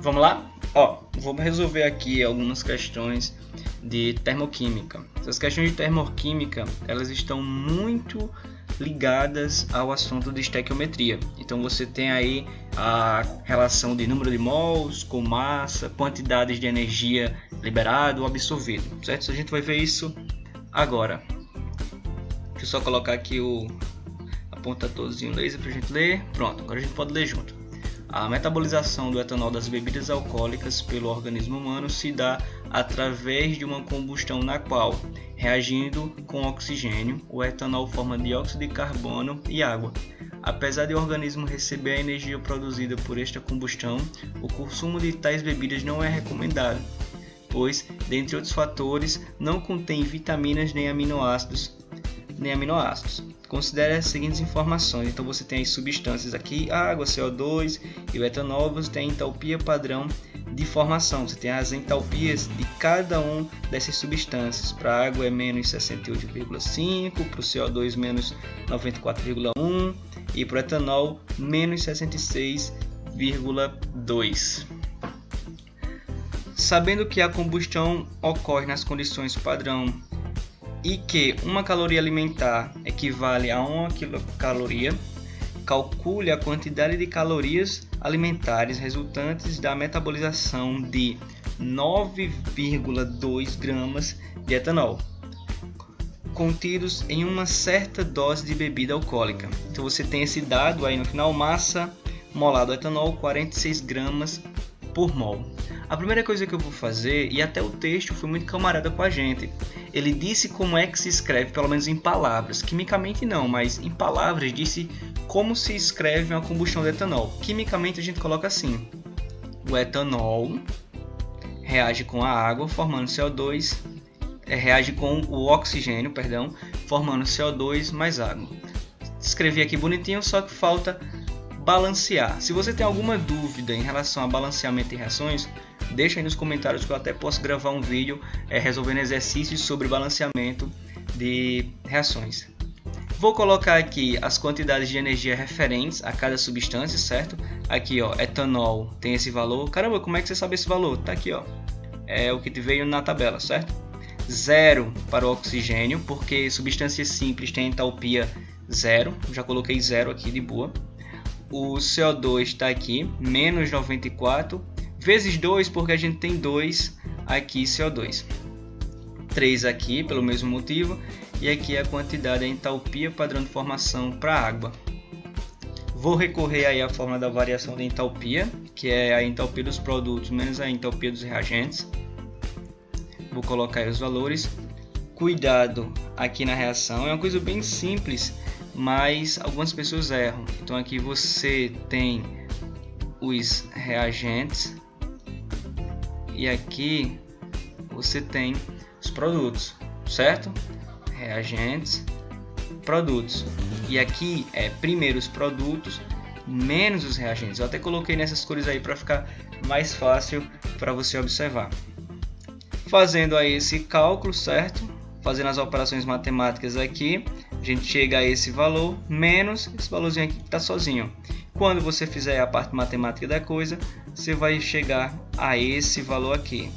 Vamos lá? Ó, vamos resolver aqui algumas questões de termoquímica. Essas questões de termoquímica, elas estão muito ligadas ao assunto de estequiometria. Então você tem aí a relação de número de mols com massa, quantidades de energia liberado ou absorvido, certo? A gente vai ver isso agora. Deixa eu só colocar aqui o apontadorzinho laser para a gente ler. Pronto, agora a gente pode ler junto. A metabolização do etanol das bebidas alcoólicas pelo organismo humano se dá através de uma combustão na qual, reagindo com oxigênio, o etanol forma dióxido de carbono e água. Apesar de o organismo receber a energia produzida por esta combustão, o consumo de tais bebidas não é recomendado, pois, dentre outros fatores, não contém vitaminas nem aminoácidos. Considere as seguintes informações. Então você tem as substâncias aqui, água, CO2 e o etanol. Você tem a entalpia padrão de formação. Você tem as entalpias de cada um dessas substâncias. Para a água é menos 68,5, para o CO2 menos 94,1 e para o etanol menos 66,2. Sabendo que a combustão ocorre nas condições padrão e que uma caloria alimentar equivale a 1 quilocaloria, calcule a quantidade de calorias alimentares resultantes da metabolização de 9,2 gramas de etanol contidos em uma certa dose de bebida alcoólica. Então você tem esse dado aí no final, massa molar do etanol 46 gramas por mol. A primeira coisa que eu vou fazer, e até o texto foi muito camarada com a gente, ele disse como é que se escreve, pelo menos em palavras, quimicamente não, mas em palavras disse como se escreve uma combustão de etanol. Quimicamente a gente coloca assim: o etanol reage com a água formando CO2, reage com o oxigênio, formando CO2 mais água. Escrevi aqui bonitinho, só que falta balancear. Se você tem alguma dúvida em relação a balanceamento de reações, deixa aí nos comentários que eu até posso gravar um vídeo resolvendo exercícios sobre balanceamento de reações. Vou colocar aqui as quantidades de energia referentes a cada substância, certo? Aqui, ó, etanol tem esse valor. Caramba, como é que você sabe esse valor? Tá aqui, ó. É o que veio na tabela, certo? 0 para o oxigênio, porque substâncias simples têm entalpia 0. Já coloquei 0 aqui de boa. O CO2 está aqui, menos 94, vezes 2, porque a gente tem 2 aqui CO2. 3 aqui, pelo mesmo motivo, e aqui a quantidade, a entalpia padrão de formação para a água. Vou recorrer aí à fórmula da variação de entalpia, que é a entalpia dos produtos menos a entalpia dos reagentes. Vou colocar aí os valores. Cuidado aqui na reação, é uma coisa bem simples, mas algumas pessoas erram. Então aqui você tem os reagentes e aqui você tem os produtos, certo? Reagentes, produtos. E aqui é primeiro os produtos menos os reagentes. Eu até coloquei nessas cores aí para ficar mais fácil para você observar. Fazendo aí esse cálculo, certo? Fazendo as operações matemáticas aqui, a gente chega a esse valor, menos esse valorzinho aqui que está sozinho. Quando você fizer a parte matemática da coisa, você vai chegar a esse valor aqui,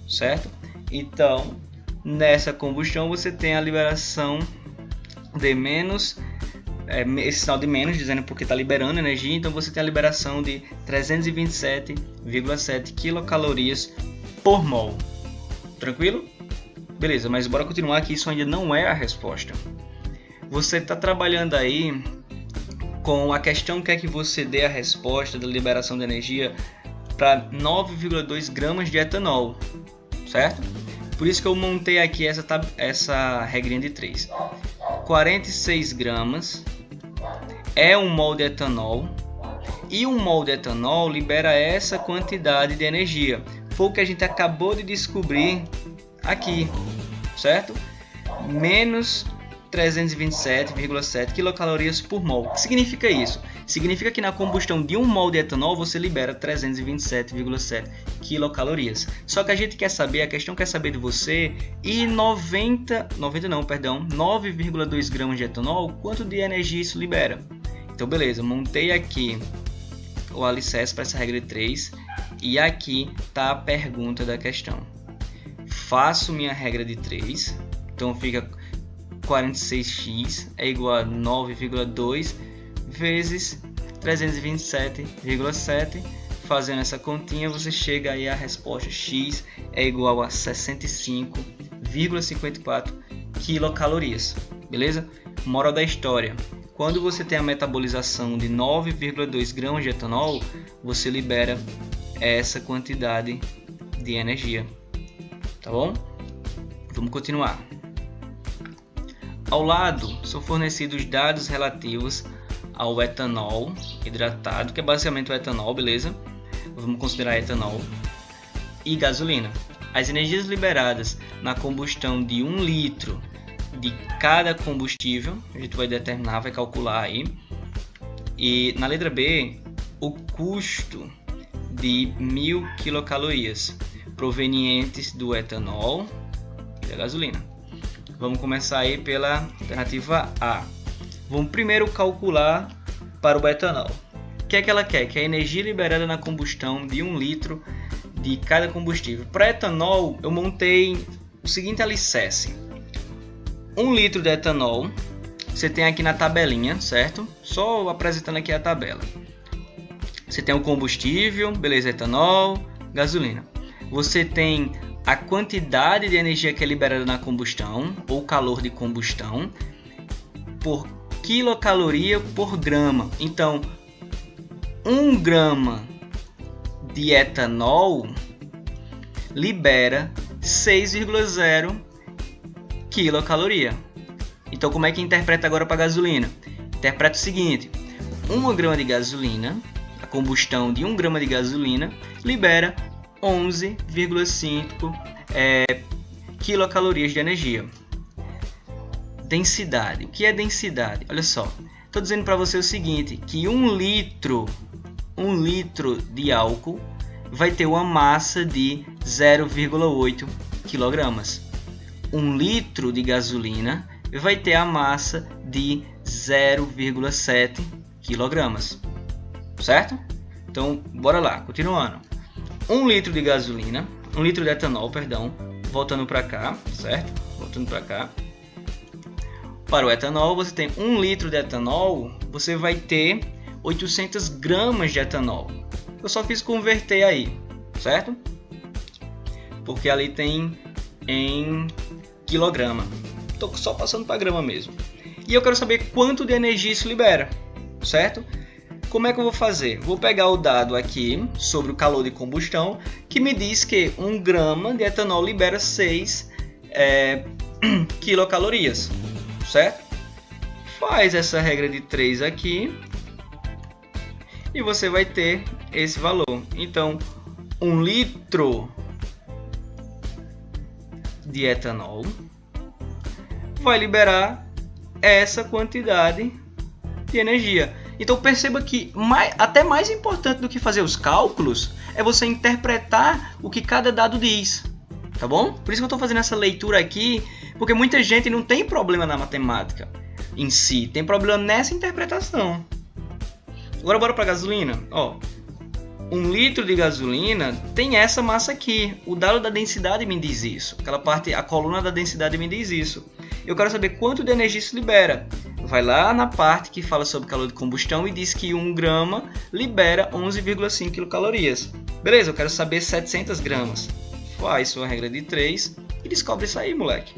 certo? Então, nessa combustão você tem a liberação de menos, esse sinal de menos, dizendo porque está liberando energia, então você tem a liberação de 327,7 quilocalorias por mol. Tranquilo? Beleza, mas bora continuar que isso ainda não é a resposta. Você está trabalhando aí com a questão que é que você dê a resposta da liberação de energia para 9,2 gramas de etanol, certo? Por isso que eu montei aqui essa regrinha de 3. 46 gramas é um mol de etanol e um mol de etanol libera essa quantidade de energia. Foi o que a gente acabou de descobrir aqui, certo? Menos 327,7 quilocalorias por mol. O que significa isso? Significa que na combustão de 1 mol de etanol você libera 327,7 quilocalorias. Só que a gente quer saber, a questão quer saber de você, e 9,2 gramas de etanol, quanto de energia isso libera? Então beleza, montei aqui o alicerce para essa regra de 3. E aqui está a pergunta da questão. Faço minha regra de 3, então fica 46x é igual a 9,2 vezes 327,7. Fazendo essa continha, você chega aí a resposta x é igual a 65,54 quilocalorias. Beleza? Moral da história. Quando você tem a metabolização de 9,2 gramas de etanol, você libera essa quantidade de energia. Tá bom? Vamos continuar. Ao lado são fornecidos dados relativos ao etanol hidratado, que é basicamente o etanol, beleza? Vamos considerar etanol e gasolina. As energias liberadas na combustão de 1 litro de cada combustível, a gente vai determinar, vai calcular aí. E na letra B, o custo de 1000 quilocalorias provenientes do etanol e da gasolina. Vamos começar aí pela alternativa A. Vamos primeiro calcular para o etanol. O que é que ela quer? Que a energia liberada na combustão de 1 litro de cada combustível. Para etanol, eu montei o seguinte alicerce. 1 litro de etanol, você tem aqui na tabelinha, certo? Só apresentando aqui a tabela. Você tem o combustível, beleza, etanol, gasolina. Você tem a quantidade de energia que é liberada na combustão, ou calor de combustão, por quilocaloria por grama. Então, 1 grama de etanol libera 6,0 quilocaloria. Então, como é que interpreta agora para a gasolina? Interpreta o seguinte: 1 grama de gasolina, a combustão de 1 grama de gasolina, libera 11,5 quilocalorias de energia. Densidade. O que é densidade? Olha só, estou dizendo para você o seguinte, que 1 litro de álcool vai ter uma massa de 0,8 kg. 1 litro de gasolina vai ter a massa de 0,7 kg. Certo? Então, bora lá, continuando. 1 litro de gasolina, 1 litro de etanol, perdão, voltando para cá, certo? Voltando para cá. Para o etanol, você tem 1 litro de etanol, você vai ter 800 gramas de etanol. Eu só fiz converter aí, certo? Porque ali tem em quilograma. Estou só passando para grama mesmo. E eu quero saber quanto de energia isso libera, certo? Como é que eu vou fazer? Vou pegar o dado aqui sobre o calor de combustão, que me diz que 1 grama de etanol libera 6 quilocalorias, certo? Faz essa regra de 3 aqui e você vai ter esse valor. Então, 1 litro de etanol vai liberar essa quantidade de energia. Então perceba que até mais importante do que fazer os cálculos é você interpretar o que cada dado diz, tá bom? Por isso que eu estou fazendo essa leitura aqui, porque muita gente não tem problema na matemática em si, tem problema nessa interpretação. Agora bora para a gasolina. Ó, 1 litro de gasolina tem essa massa aqui. O dado da densidade me diz isso. Aquela parte, a coluna da densidade me diz isso. Eu quero saber quanto de energia isso libera. Vai lá na parte que fala sobre calor de combustão e diz que 1 grama libera 11,5 quilocalorias. Beleza, eu quero saber 700 gramas. Faz sua regra de 3 e descobre isso aí, moleque.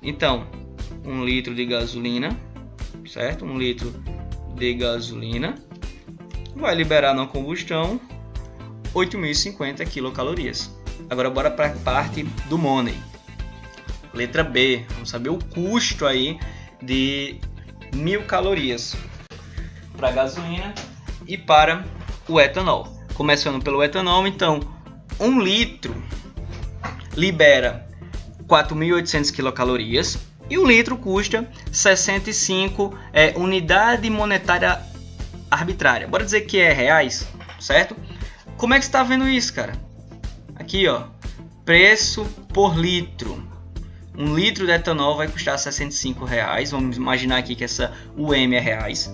Então, 1 litro de gasolina, certo? 1 litro de gasolina vai liberar na combustão 8.050 quilocalorias. Agora bora para a parte do money. Letra B, vamos saber o custo aí de 1000 calorias para a gasolina e para o etanol. Começando pelo etanol, então 1 litro libera 4.800 quilocalorias e 1 litro custa 65 unidade monetária arbitrária. Bora dizer que é reais, certo? Como é que você está vendo isso, cara? Aqui, ó, preço por litro. 1 litro de etanol vai custar R$ 65. Vamos imaginar aqui que essa UM é reais.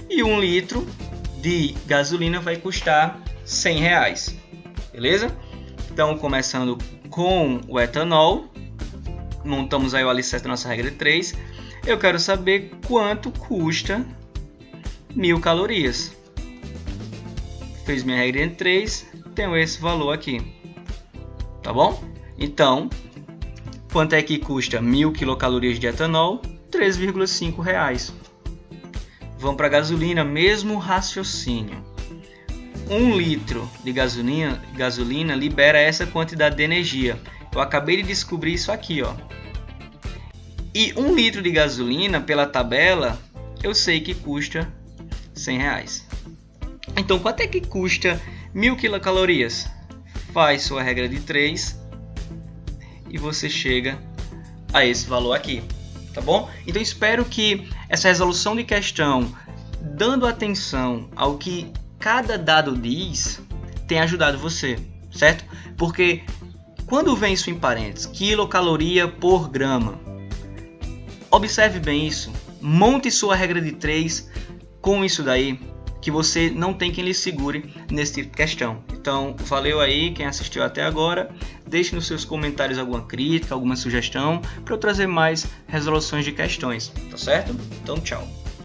E 1 litro de gasolina vai custar R$100, beleza? Então, começando com o etanol, montamos aí o alicerce da nossa regra de 3. Eu quero saber quanto custa 1000 calorias. Fiz minha regra de 3, tenho esse valor aqui, tá bom? Então, quanto é que custa 1000 quilocalorias de etanol? R$3,5. Vamos para a gasolina, mesmo raciocínio. 1 litro de gasolina libera essa quantidade de energia. Eu acabei de descobrir isso aqui, ó. E 1 litro de gasolina, pela tabela, eu sei que custa R$100. Então, quanto é que custa 1000 quilocalorias? Faz sua regra de 3 e você chega a esse valor aqui, tá bom? Então, espero que essa resolução de questão, dando atenção ao que cada dado diz, tenha ajudado você, certo? Porque quando vem isso em parênteses, quilocaloria por grama, observe bem isso, monte sua regra de 3 com isso daí, que você não tem quem lhe segure nesse tipo de questão. Então, valeu aí quem assistiu até agora. Deixe nos seus comentários alguma crítica, alguma sugestão para eu trazer mais resoluções de questões, tá certo? Então, tchau.